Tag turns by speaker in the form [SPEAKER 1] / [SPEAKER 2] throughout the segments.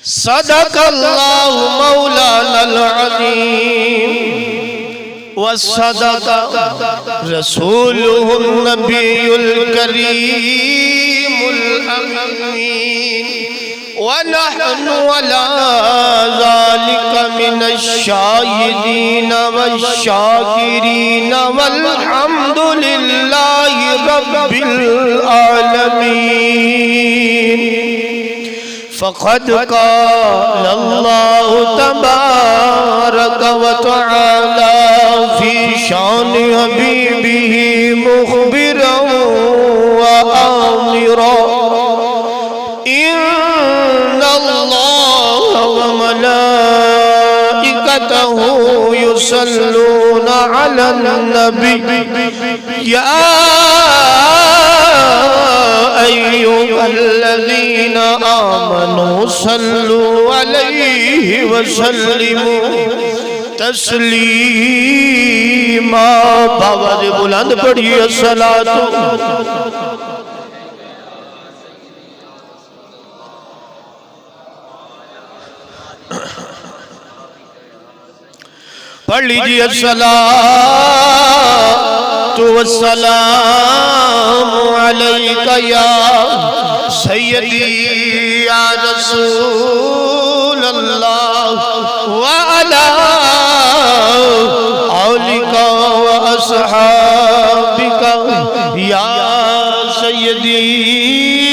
[SPEAKER 1] صدق اللہ مولانا العظیم وصدق رسولہ النبی الکریم الامین ونحن على ذلك من الشاہدین والشاکرین والحمد للہ رب العالمین فقد قال اللہ تبارک وتعالی فی شان حبیبہ مخبرا وآمرا ان اللہ وملائکتہ یصلون علی النبی یا ایھا الذین آمنوا صلوا علیہ وسلموا تسلیما باواد بلند پڑھیے الصلاۃ پڑھ لیجئے الصلاۃ والسلام علیک یا سیدی یا رسول اللہ وعلا آلک واصحابک یا سیدی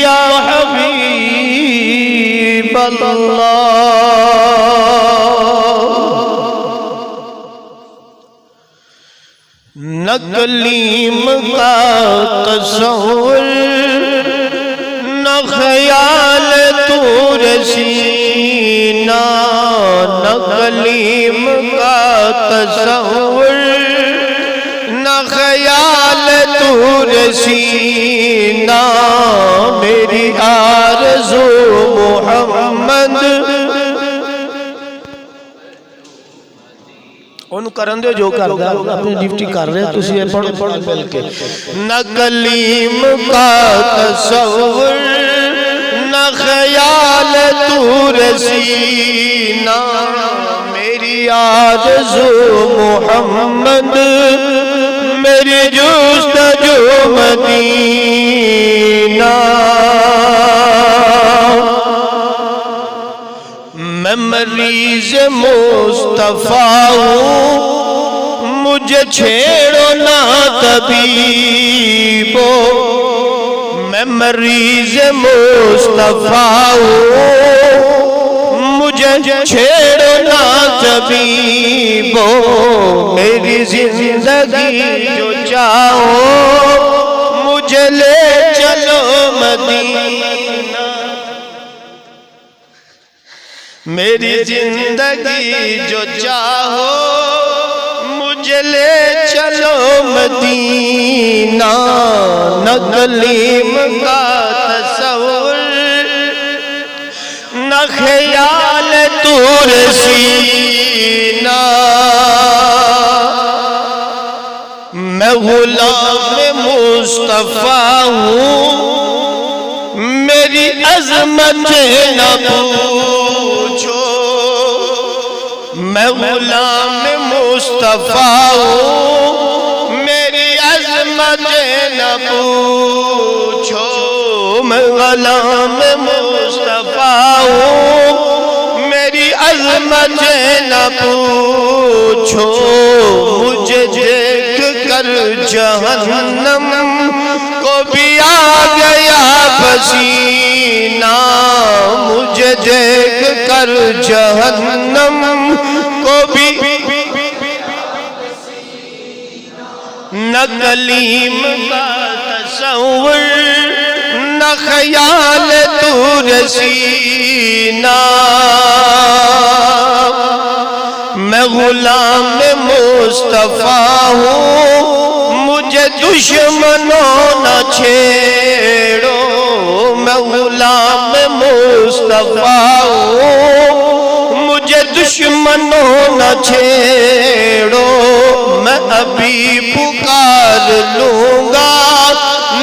[SPEAKER 1] یا حبیب اللہ نہ کلیم کا تصور نہ خیال طور سینہ نہ کلیم کا تصور نہ خیال طور سینہ میری آرزو محمد ان کرن دے جو کر دا اپنی ڈیوٹی کر رہے تسی یہ پڑھ مل کے نہ کلیم کا تصور نہ خیال طور سینہ میری آرزو محمد میری جستجو مدینہ میں مریض مصطفیٰ ہوں مجھے چھیڑو نہ طبیبو میں مریض مصطفیٰ ہوں مجھے چھیڑو نہ طبیبو میری زندگی جو چاہو مجھے لے چلو مدینہ میری زندگی جو چاہو مجھے لے چلو مدینہ نہ کلیم کا تصور نہ خیال طور سینہ میں غلام مصطفیٰ ہوں میری عظمت نہ پوچھو میں غلام مصطفیٰ ہوں میری عظمت نہ پوچھو میں غلام مصطفیٰ ہوں میری عظمت نہ پوچھو مجھے دیکھ کر جہنم کو بھی آ گیا پسینہ مجھے دیکھ کر جہنم کو بھی نہ کلیم کا تصور نہ خیال طور سینہ میں غلام مصطفیٰ ہوں مجھے دشمنوں نہ چھیڑو میں غلام مصطفیٰ ہوں مجھے دشمنوں نہ چھیڑو میں ابھی پکار لوں گا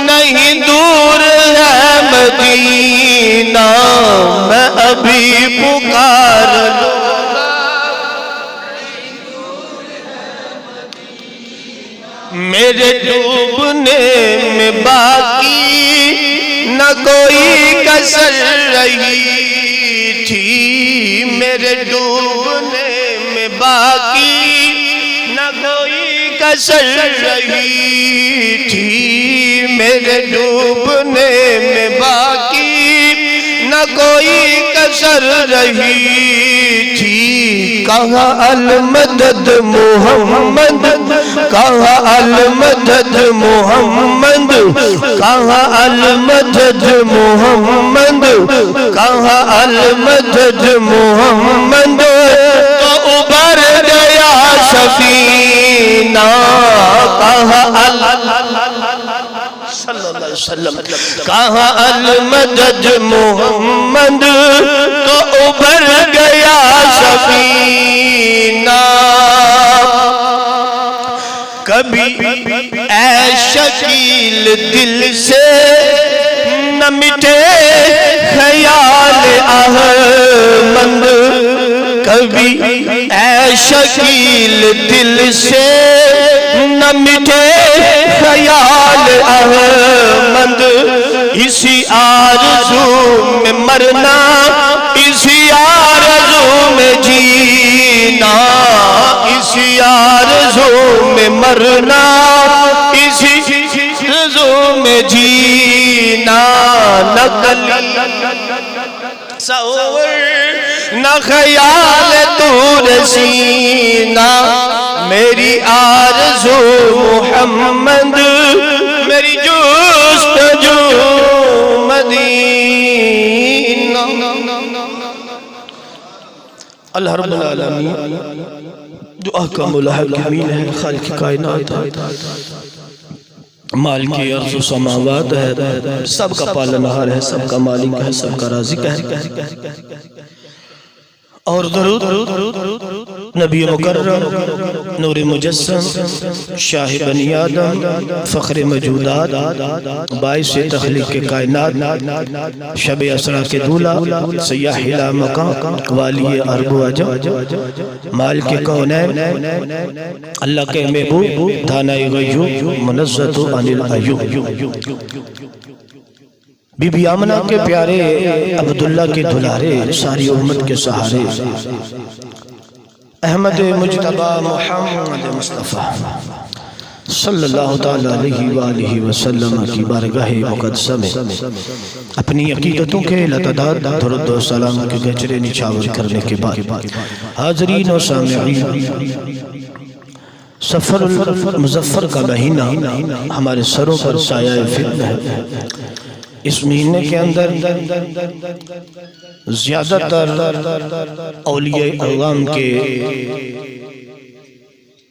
[SPEAKER 1] نہیں دور ہے مدینہ میرے ڈوبنے میں باقی نہ کوئی کسر رہی تھی، میرے ڈوبنے میں باقی نہ کوئی کسر رہی تھی، میرے ڈوبنے میں باقی نہ کوئی کسر رہی تھی۔ کہا المدد محمد، کہا المدد محمد، کہا المدد محمد، کہا المدد محمد، تو ابھر گیا سفینہ، کہا صلی اللہ علیہ وسلم، کہا المدد محمد، تو ابھر گیا سفینہ۔ کبھی اے شکیل دل سے نہ مٹے خیال احمد، کبھی اے شکیل دل سے نہ مٹے خیال احمد، اسی آرزو میں مرنا، اسی آرزو میں جینا، اسی آرزو میں مرنا، اسی آرزو میں جینا، نہ تصور نہ خیال دور سینہ، میری آرزو محمد، میری جستجو مدینہ۔ اللہ رب العالمین جو احکم الحاکمین ہے، خالق کائنات ہے، مالک ارض و سماوات ہے، سب کا پالنہار ہے، سب کا مالک ہے، سب کا رازق ہے، اور درود نبی مکرم نور مجسم شاہ بنی آدم فخر موجودات باعث تخلیق کائنات شب اسرا کے دولہ سیاح لا مقام والی عرب و عجم مالک کونین اللہ کے محبوب دانہ غیوب منزہت عن العیوب، بی بی آمنہ کے پیارے عبداللہ کے دلارے ساری امت کے سہارے احمد مجتبہ محمد مصطفیٰ صلی اللہ تعالیٰ علیہ وآلہ وسلم کی بارگاہ مقدسہ میں اپنی عقیدتوں کے لتداد درود و سلام کے گجرے نچھاور کرنے کے بعد حاضرین و سامعین، سفر المظفر کا مہینہ ہمارے سروں پر سایہ فتنہ ہے۔ اس مہینے کے اندر زیادہ تر اولیاء اعظام کے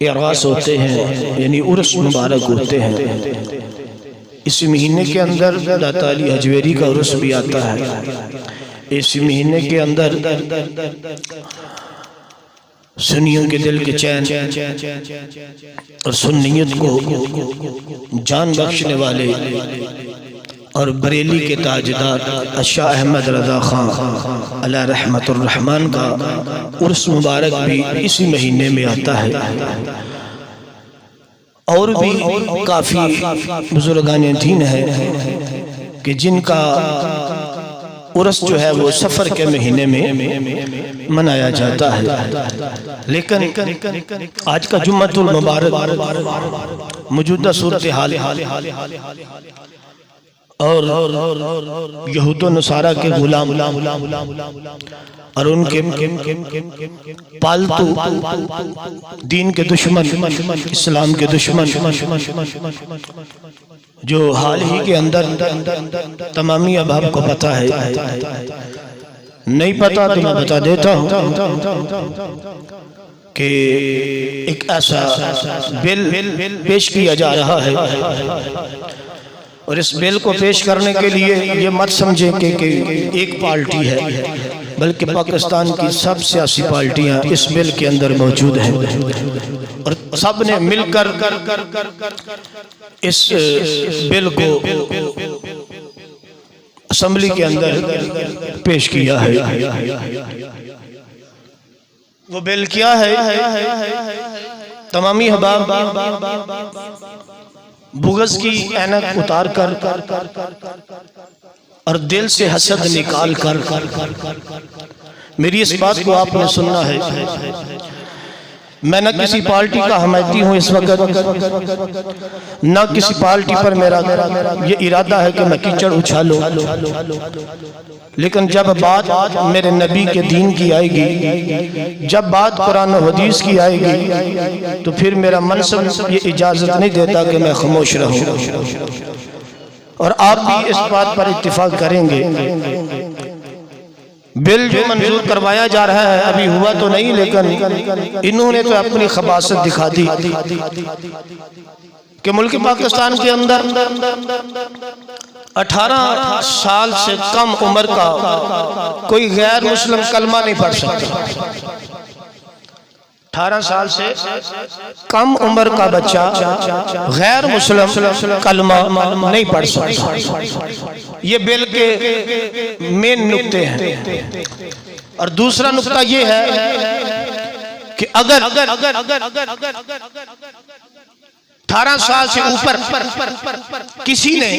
[SPEAKER 1] اعراس ہوتے ہیں، یعنی عرس مبارک ہوتے ہیں۔ اس مہینے کے اندر داتا علی حجویری کا عرس بھی آتا ہے۔ اس مہینے کے اندر سنیوں کے دل کے چین اور سنیت کو جان بخشنے والے اور بریلی کے تاجدار شاہ احمد رضا خان علیہ رحمت الرحمن کا عرس مبارک بھی اسی مہینے میں آتا ہے۔ اور بھی کافی بزرگان دین ہیں کہ جن کا عرس جو ہے وہ سفر کے مہینے میں منایا جاتا ہے، لیکن آج کا جمعۃ المبارک موجودہ صورتحال اور یہود و نصارہ کے غلام اور ان کے پالتو دین کے دشمن، اسلام کے دشمن، جو حال ہی کے اندر تمامی اب کو پتہ ہے، نہیں پتہ تو میں بتا دیتا ہوں کہ ایک ایسا بل پیش کیا جا رہا ہے، اور اس بل کو پیش کرنے کے لیے یہ مت سمجھیں کہ ایک پارٹی ہے، بلکہ پاکستان کی سب سیاسی پارٹیاں اس بل کے اندر موجود ہیں، اور سب نے مل کر اس بل کو اسمبلی کے اندر پیش کیا ہے۔ وہ بل کیا ہے؟ تمامی احباب بغض کی اینک اتار کر اور دل سے حسد نکال کر میری اس بات کو آپ نے سننا ہے. میں نہ کسی پارٹی کا حمایتی ہوں اس وقت، نہ کسی پارٹی پر میرا یہ ارادہ ہے کہ میں کیچڑ اچھالوں، لیکن جب بات میرے نبی کے دین کی آئے گی، جب بات قرآن و حدیث کی آئے گی، تو پھر میرا منصب یہ اجازت نہیں دیتا کہ میں خاموش رہوں. اور آپ بھی اس بات پر اتفاق کریں گے. بل جو منظور کروایا جا رہا ہے ابھی ہوا تو نہیں، لیکن انہوں نے تو اپنی خباثت دکھا دی کہ ملک پاکستان کے اندر 18 سال سے کم عمر کا کوئی غیر مسلم کلمہ نہیں پڑھ سکتا. 18 سال سے کم عمر کا بچہ غیر مسلم کلمہ نہیں پڑھ سکتا. یہ بل کے مین نکتے ہیں. اور دوسرا نکتہ یہ ہے کہ اگر 18 سال سے اوپر کسی نے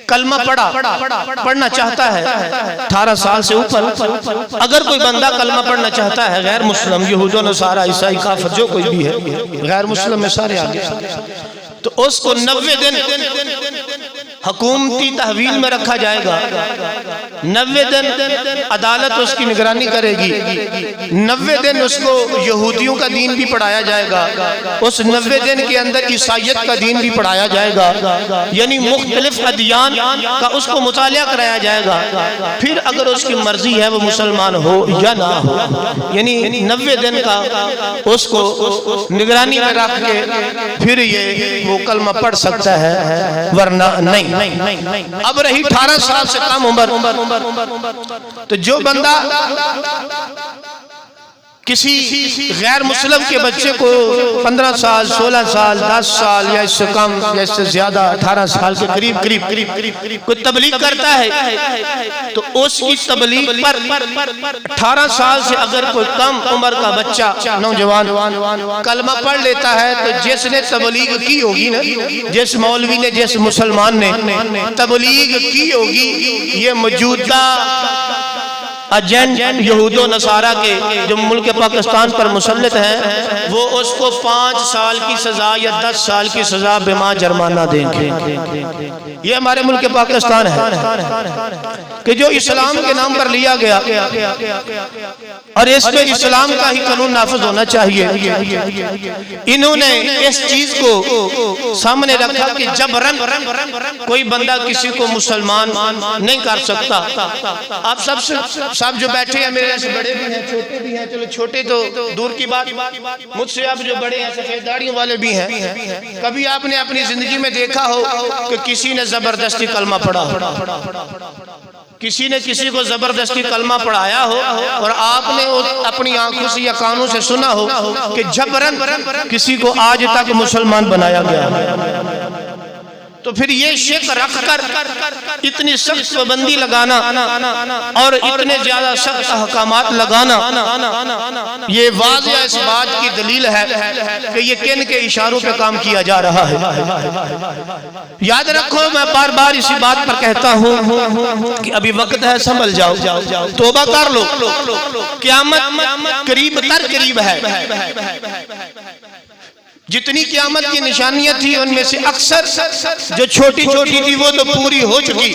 [SPEAKER 1] کلمہ پڑھنا چاہتا ہے، 18 سال سے اوپر اگر کوئی بندہ کلمہ پڑھنا چاہتا ہے غیر مسلم، یہود و نصارہ، عیسائی، کافر، جو کوئی بھی ہے غیر مسلم میں سارے آگے، تو اس کو 90 دن حکومتی تحویل میں رکھا جائے گا. 90 دن عدالت اس کی نگرانی کرے گی. 90 دن اس کو یہودیوں کا دین بھی پڑھایا جائے گا. اس 90 دن کے اندر عیسائیت کا دین بھی پڑھایا جائے گا، یعنی مختلف ادیان کا اس کو مطالعہ کرایا جائے گا. پھر اگر اس کی مرضی ہے وہ مسلمان ہو یا نہ ہو، یعنی 90 دن کا اس کو نگرانی میں رکھ کے پھر یہ وہ کلمہ پڑھ سکتا ہے، ورنہ نہیں. اب رہی 18 سال سے کم عمر، تو جو بندہ کسی غیر مسلم کے بچے کو 15 سال، 16 سال، 10 سال یا اس سے کم یا اس سے زیادہ 18 سال کے قریب کوئی تبلیغ کرتا ہے، تو اس کی تبلیغ پر 18 سال سے اگر کوئی کم عمر کا بچہ نوجوان کلمہ پڑھ لیتا ہے، تو جس نے تبلیغ کی ہوگی نا، جس مولوی نے، جس مسلمان نے تبلیغ کی ہوگی، یہ موجودہ ایجنٹ یہود و نصارہ کے جو ملک پاکستان پر مسلط ہیں، وہ اس کو 5 سال کی سزا یا 10 سال کی سزا بما جرمانہ دیں گے. یہ ہمارے ملک پاکستان ہے کہ جو اسلام کے نام پر لیا گیا، اور اس پہ اسلام کا ہی قانون نافذ ہونا چاہیے. انہوں نے اس چیز کو سامنے رکھا کہ جبراً کوئی بندہ کسی کو مسلمان نہیں کر سکتا. آپ سب جو بیٹھے ہیں، میرے سے بڑے بھی ہیں، چھوٹے بھی ہیں، چلو چھوٹے تو دور کی بات، مجھ سے آپ جو بڑے ہیں، سفید داڑھیوں والے بھی ہیں، کبھی آپ نے اپنی زندگی میں دیکھا ہو کہ کسی نے زبردستی کلمہ پڑھا ہو، کسی نے کسی کو زبردستی کلمہ پڑھایا ہو، اور آپ نے اپنی آنکھوں سے یا کانوں سے سنا ہو کہ جبراً کسی کو آج تک مسلمان بنایا گیا. تو پھر یہ شک رکھ کر اتنی سخت پابندی لگانا اور اتنے زیادہ سخت احکامات لگانا، یہ واضح اس بات کی دلیل ہے کہ یہ کن کے اشاروں پہ کام کیا جا رہا ہے. یاد رکھو، میں بار بار اسی بات پر کہتا ہوں کہ ابھی وقت ہے، سنبھل جاؤ، توبہ کر لو، قیامت قریب تر قریب ہے. جتنی قیامت کی نشانیاں تھی ان میں سے اکثر جو چھوٹی چھوٹی تھی وہ تو پوری ہو چکی،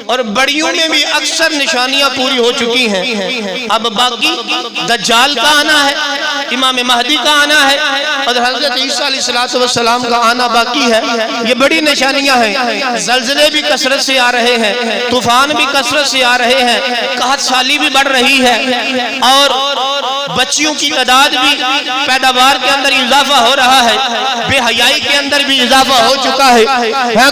[SPEAKER 1] اور بڑیوں میں بھی اکثر نشانیاں پوری ہو چکی ہیں. اب باقی دجال کا آنا ہے، امام مہدی کا آنا ہے، اور حضرت عیسیٰ علیہ السلام کا آنا باقی ہے. یہ بڑی نشانیاں ہیں. زلزلے بھی کثرت سے آ رہے ہیں، طوفان بھی کثرت سے آ رہے ہیں، قحط سالی بھی بڑھ رہی ہے، اور بچیوں کی تعداد بھی پیداوار کے اندر اضافہ ہو رہا ہے، بے حیائی کے اندر بھی اضافہ ہو چکا ہے.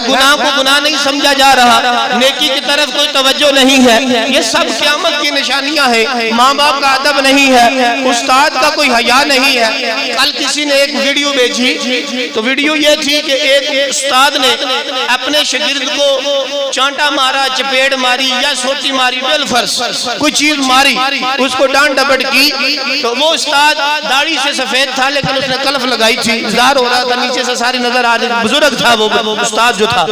[SPEAKER 1] گناہ کو گناہ نہیں سمجھا جا رہا، نیکی کی طرف کوئی توجہ نہیں ہے. یہ سب قیامت کی نشانیاں ہیں. ماں باپ کا ادب نہیں ہے، استاد کا کوئی حیا نہیں ہے. کل کسی نے ایک ویڈیو بھیجی، تو ویڈیو یہ تھی کہ ایک استاد نے اپنے شاگرد کو چانٹا مارا، چپیڑ ماری یا سوٹی ماری، بالفرض کوئی چیز ماری، اس کو ڈانٹ ڈپٹ کی، تو وہ استاد داڑھی سے سفید تھا لیکن اس نے کلف لگائی تھی، ظاہر ہو رہا تھا نیچے سے ساری نظر آ رہی، بزرگ تھا وہ استاد جو تھا۔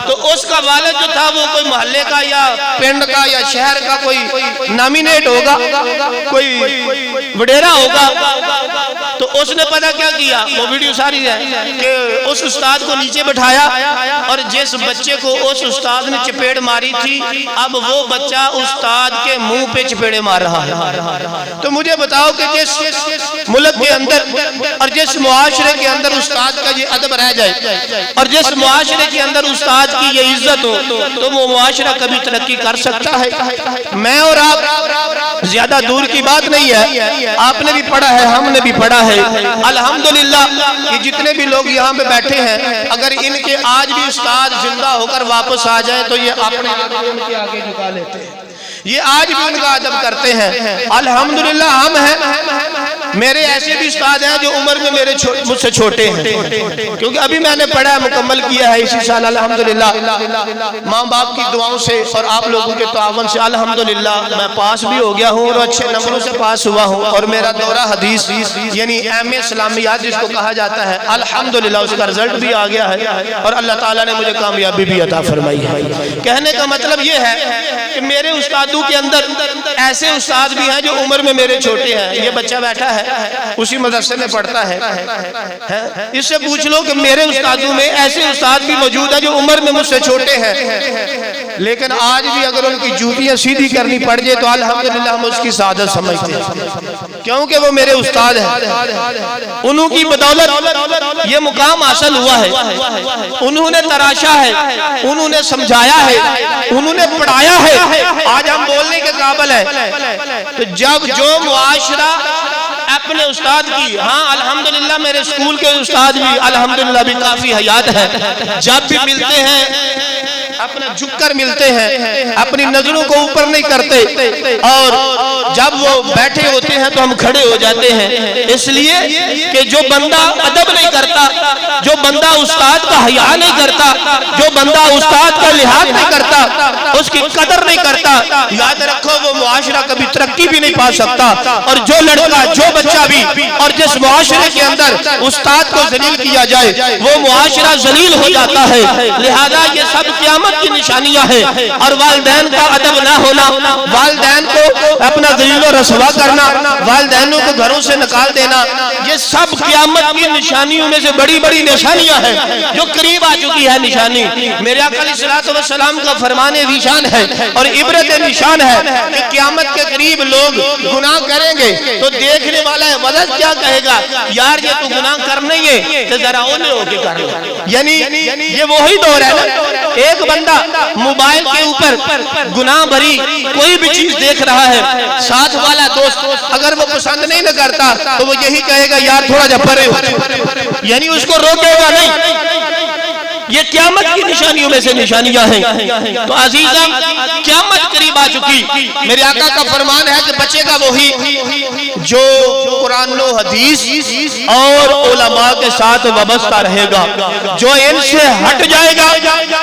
[SPEAKER 1] تو اس کا والد جو تھا وہ کوئی محلے کا یا پنڈ کا یا شہر کا کوئی نامینیٹ ہوگا، کوئی وڈیرا ہوگا۔ تو اس نے پتہ کیا کیا، وہ ویڈیو ساری ہے کہ اس استاد کو نیچے بٹھایا اور جس بچے کو اس استاد نے چپیڑ ماری تھی اب وہ بچہ استاد کے منہ پہ چپیڑے مار رہا ہے۔ تو مجھے بتاؤ کہ جس ملک کے اندر اور جس معاشرے کے اندر استاد کا یہ ادب رہ جائے اور جس معاشرے کے اندر استاد کی یہ عزت ہو تو وہ معاشرہ کبھی ترقی کر سکتا ہے؟ میں اور آپ زیادہ دور کی بات نہیں ہے، آپ نے بھی پڑھا ہے، ہم نے بھی پڑھا ہے۔ الحمدللہ یہ جتنے بھی لوگ یہاں پہ بیٹھے ہیں اگر ان کے آج بھی استاد زندہ ہو کر واپس آ جائیں تو یہ اپنے ان کے آگے جھکا لیتے ہیں، یہ آج بھی ان کا ادب کرتے ہیں۔ الحمدللہ ہم ہیں، میرے ایسے بھی استاد ہیں جو عمر میں مجھ سے چھوٹے ہیں، کیونکہ ابھی میں نے پڑھا ہے، مکمل کیا ہے اسی سال الحمدللہ، ماں باپ کی دعاؤں سے اور آپ لوگوں کے تعاون سے الحمدللہ میں پاس بھی ہو گیا ہوں اور اچھے نمبروں سے پاس ہوا ہوں، اور میرا دورہ حدیث یعنی ایم اے اسلامیات جس کو کہا جاتا ہے الحمدللہ اس کا رزلٹ بھی آ گیا ہے اور اللہ تعالیٰ نے مجھے کامیابی بھی عطا فرمائی ہے۔ کہنے کا مطلب یہ ہے کہ میرے استادوں کے اندر ایسے استاد بھی ہیں جو عمر میں میرے چھوٹے ہیں، یہ بچہ بیٹھا ہے اسی مدرسے میں پڑھتا ہے، اس سے پوچھ لو کہ میرے استادوں میں ایسے استاد بھی موجود ہیں جو عمر میں مجھ سے چھوٹے ہیں لیکن آج بھی اگر ان کی جوتیاں سیدھی کرنی پڑ جائے تو الحمدللہ ہم اس کی سعادت سمجھتے ہیں، کیونکہ وہ میرے استاد ہیں، انہوں کی بدولت یہ مقام حاصل ہوا ہے، انہوں نے تراشا ہے، انہوں نے سمجھایا ہے، انہوں نے پڑھایا ہے، آج ہم بولنے کے قابل ہیں۔ تو جب جو معاشرہ اپنے استاد کی، ہاں الحمدللہ میرے اسکول کے استاد بھی الحمدللہ بھی کافی حیات ہیں، جب بھی ملتے ہیں اپنا جھک کر ملتے ہیں، اپنی نظروں کو اوپر نہیں کرتے، اور جب وہ بیٹھے ہوتے ہیں تو ہم کھڑے ہو جاتے ہیں، اس لیے کہ جو بندہ ادب نہیں کرتا، جو بندہ استاد کا حیا نہیں کرتا، جو بندہ استاد کا لحاظ نہیں کرتا، اس کی قدر نہیں کرتا، یاد رکھو وہ معاشرہ کبھی ترقی بھی نہیں پا سکتا۔ اور جو لڑکا جو بچہ بھی اور جس معاشرے کے اندر استاد کو ذلیل کیا جائے وہ معاشرہ ذلیل ہو جاتا ہے، لہذا یہ سب قیامت کی نشانیاں ہیں، اور والدین کا ادب نہ ہونا، والدین کو اپنا ذلیل و رسوا کرنا، والدینوں کو گھروں سے نکال دینا، یہ سب قیامت کی نشانیوں میں سے بڑی بڑی نشانیاں ہیں جو قریب آ چکی ہے نشانی۔ میرے آقا علیہ الصلوۃ والسلام کا فرمان ذیشان ہے اور عبرت نشان ہے کہ قیامت کے قریب لوگ گناہ کریں گے تو دیکھنے والا ہے وزد کیا کہے گا، یار یہ تو گناہ کرنے ہے تو ذرا اونے ہو کے کر لو۔ یعنی یہ وہی دور ہے نا، ایک بندہ موبائل کے اوپر گناہ بھری کوئی بھی چیز دیکھ رہا ہے، ساتھ والا دوست اگر وہ پسند نہیں نہ کرتا تو وہ یہی کہے گا یار تھوڑا جا پرے ہو، یعنی اس کو روکے گا نہیں۔ یہ قیامت کی نشانیوں میں سے نشانیاں ہیں۔ تو عزیزاں قیامت قریب آ چکی، میرے آقا کا فرمان ہے کہ بچے گا وہی جو قرآن و حدیث اور علماء کے ساتھ وابستہ رہے گا، جو ان سے ہٹ جائے گا،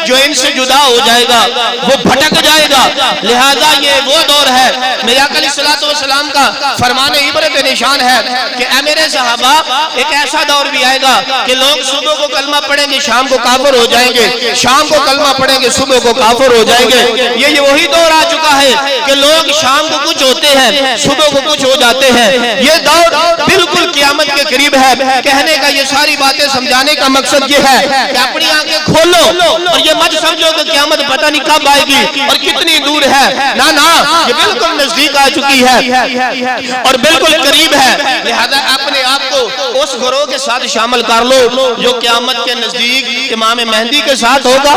[SPEAKER 1] جو ان سے جدا ہو جائے گا وہ بھٹک جائے گا۔ لہذا یہ وہ دور ہے، میرے آقا علیہ الصلوۃ والسلام کا فرمان عبرت نشان ہے کہ اے میرے صحابہ ایک ایسا دور بھی آئے گا کہ لوگ صبح کو کلمہ پڑھیں گے شام کو کافر ہو جائیں گے، شام کو کلمہ پڑھیں گے صبح کو کافر ہو جائیں گے۔ یہ وہی دور آ چکا ہے کہ لوگ شام کو کچھ ہوتے ہیں صبح کو کچھ ہو جاتے ہیں، یہ دور بالکل قیامت کے قریب ہے۔ کہنے کا یہ ساری باتیں سمجھانے کا مقصد یہ ہے کہ اپنی آنکھیں کھولو اور یہ مت سمجھو کہ قیامت پتہ نہیں کب آئے گی اور کتنی دور ہے، نہ یہ بالکل نزدیک آ چکی ہے اور بالکل قریب ہے۔ لہذا اپنے آپ کو اس گروہ کے ساتھ شامل کر لو جو قیامت کے نزدیک امام مہدی کے ساتھ ہوگا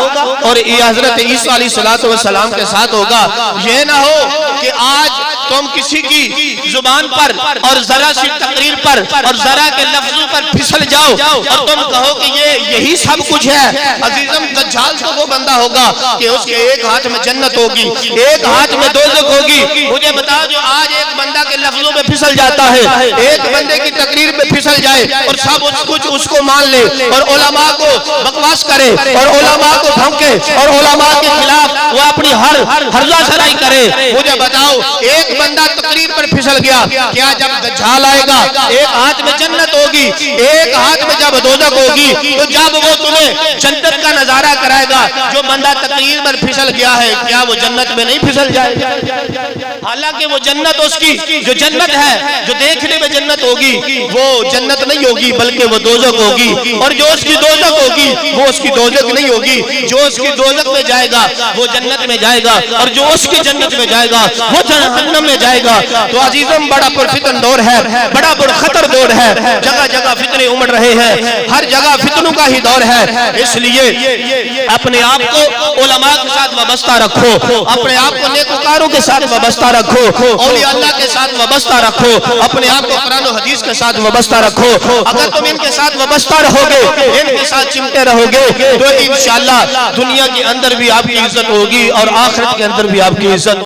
[SPEAKER 1] اور حضرت عیسیٰ علیہ السلام کے ساتھ ہوگا۔ یہ نہ ہو کہ آج تم کسی کی زبان پر اور ذرا سی تقریر پر اور ذرا کے لفظوں پر پھسل جاؤ اور تم کہو کہ یہی سب کچھ ہے۔ عزیزم دجال تو وہ بندہ ہوگا کہ اس کے ایک ہاتھ میں جنت ہوگی، ایک ہاتھ میں دوزخ ہوگی۔ مجھے بتا جو آج ایک بندہ کے لفظوں میں پھسل جاتا ہے، ایک بندے کی تقریر میں پھسل جائے اور سب کچھ اس کو مان لے اور علماء کو بکواس کرے اور علماء کو دھمکے اور علماء کے خلاف وہ اپنی ہر ہرزہ سرائی کرے، مجھے بتاؤ ایک بندہ تقریر پر پھسل گیا، کیا جب دجال آئے گا ایک ہاتھ میں جنت ہوگی، ایک ہاتھ میں جب دوزخ ہوگی، تو جب وہ تمہیں جنت کا نظارہ کرائے گا، جو بندہ تقریر پر پھسل گیا ہے کیا وہ جنت میں نہیں پھسل جائے گا؟ حالانکہ وہ جنت اس کی جو جنت ہے، جو دیکھنے میں جنت ہوگی، وہ جنت نہیں ہوگی بلکہ وہ دوزخ ہوگی، اور جو اس کی دوزخ ہوگی وہ اس کی دوزخ نہیں ہوگی، جو اس کی دوزخ میں جائے گا وہ جنت میں جائے گا، اور جو اس کی جنت میں جائے گا وہ جہنم میں جائے گا۔ تو عزیزم بڑا پرفتن دور ہے، بڑا خطر دور ہے، جگہ جگہ فتنے امڑ رہے ہیں، ہر جگہ فتنوں کا ہی دور ہے، اس لیے اپنے آپ کو علماء کے ساتھ وابستہ رکھو، اپنے آپ کو نیکوکاروں کے ساتھ وابستہ رکھو، اولیاء اللہ کے ساتھ وابستہ رکھو، اپنے آپ کو قرآن و حدیث کے ساتھ وابستہ رکھو۔ اگر تم ان کے ساتھ وابستہ رہو گے، ان کے ساتھ چمٹے رہو گے، تو انشاءاللہ دنیا کے اندر بھی آپ کی عزت ہوگی اور آخرت کے اندر بھی آپ کی عزت